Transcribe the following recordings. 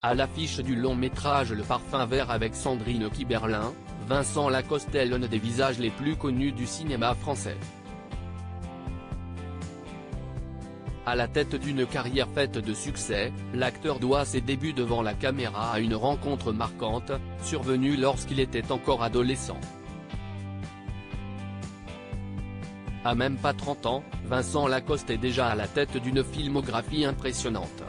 À l'affiche du long métrage Le Parfum Vert avec Sandrine Kiberlin, Vincent Lacoste est l'un des visages les plus connus du cinéma français. À la tête d'une carrière faite de succès, l'acteur doit ses débuts devant la caméra à une rencontre marquante, survenue lorsqu'il était encore adolescent. À même pas 30 ans, Vincent Lacoste est déjà à la tête d'une filmographie impressionnante.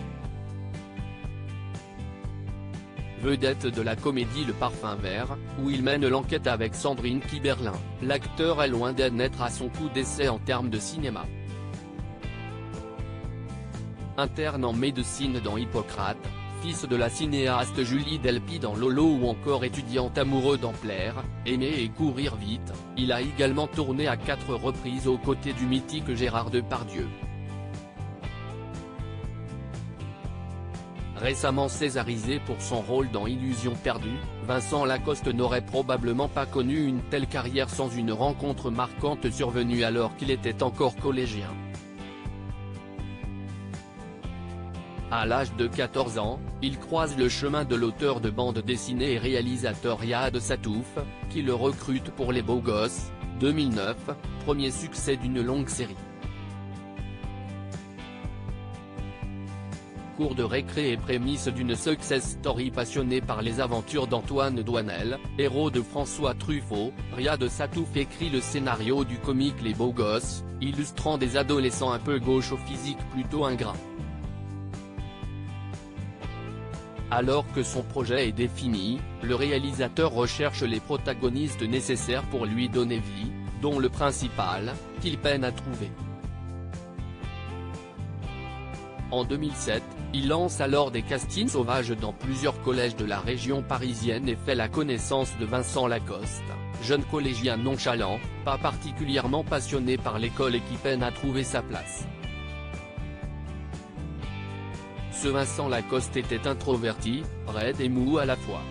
Vedette de la comédie Le Parfum Vert, où il mène l'enquête avec Sandrine Kiberlin, l'acteur est loin d'en être à son coup d'essai en termes de cinéma. Interne en médecine dans Hippocrate, fils de la cinéaste Julie Delpy dans Lolo ou encore étudiant amoureux dans Plaire, Aimer et courir vite, il a également tourné à 4 reprises aux côtés du mythique Gérard Depardieu. Récemment césarisé pour son rôle dans Illusion perdue, Vincent Lacoste n'aurait probablement pas connu une telle carrière sans une rencontre marquante survenue alors qu'il était encore collégien. À l'âge de 14 ans, il croise le chemin de l'auteur de bande dessinée et réalisateur Riyad Sattouf, qui le recrute pour Les Beaux Gosses, 2009, premier succès d'une longue série. Cours de récré et prémisse d'une success story passionnée par les aventures d'Antoine Doinel, héros de François Truffaut, Riyad Sattouf écrit le scénario du comique Les Beaux Gosses, illustrant des adolescents un peu gauches au physique plutôt ingrat. Alors que son projet est défini, le réalisateur recherche les protagonistes nécessaires pour lui donner vie, dont le principal, qu'il peine à trouver. En 2007, il lance alors des castings sauvages dans plusieurs collèges de la région parisienne et fait la connaissance de Vincent Lacoste, jeune collégien nonchalant, pas particulièrement passionné par l'école et qui peine à trouver sa place. Ce Vincent Lacoste était introverti, raide et mou à la fois.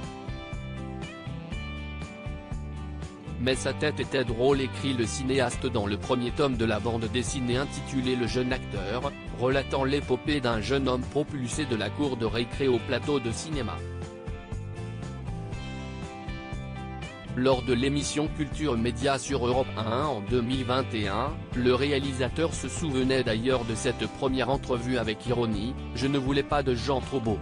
Mais sa tête était drôle, écrit le cinéaste dans le premier tome de la bande dessinée intitulée Le jeune acteur, relatant l'épopée d'un jeune homme propulsé de la cour de récré au plateau de cinéma. Lors de l'émission Culture Média sur Europe 1 en 2021, le réalisateur se souvenait d'ailleurs de cette première entrevue avec ironie, « Je ne voulais pas de gens trop beaux.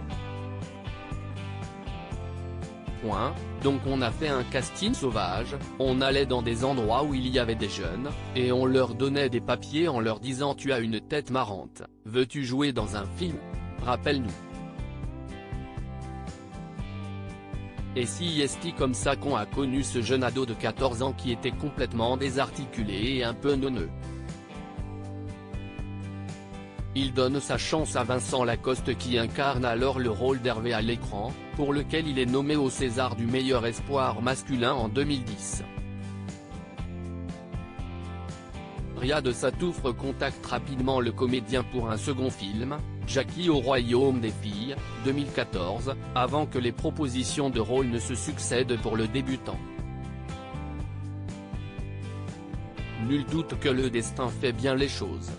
Donc on a fait un casting sauvage, on allait dans des endroits où il y avait des jeunes, et on leur donnait des papiers en leur disant tu as une tête marrante, veux-tu jouer dans un film? Rappelle-nous. Et si est comme ça qu'on a connu ce jeune ado de 14 ans qui était complètement désarticulé et un peu neuneux. Il donne sa chance à Vincent Lacoste qui incarne alors le rôle d'Hervé à l'écran, pour lequel il est nommé au César du meilleur espoir masculin en 2010. Riyad Sattouf contacte rapidement le comédien pour un second film, Jackie au royaume des filles, 2014, avant que les propositions de rôle ne se succèdent pour le débutant. Nul doute que le destin fait bien les choses.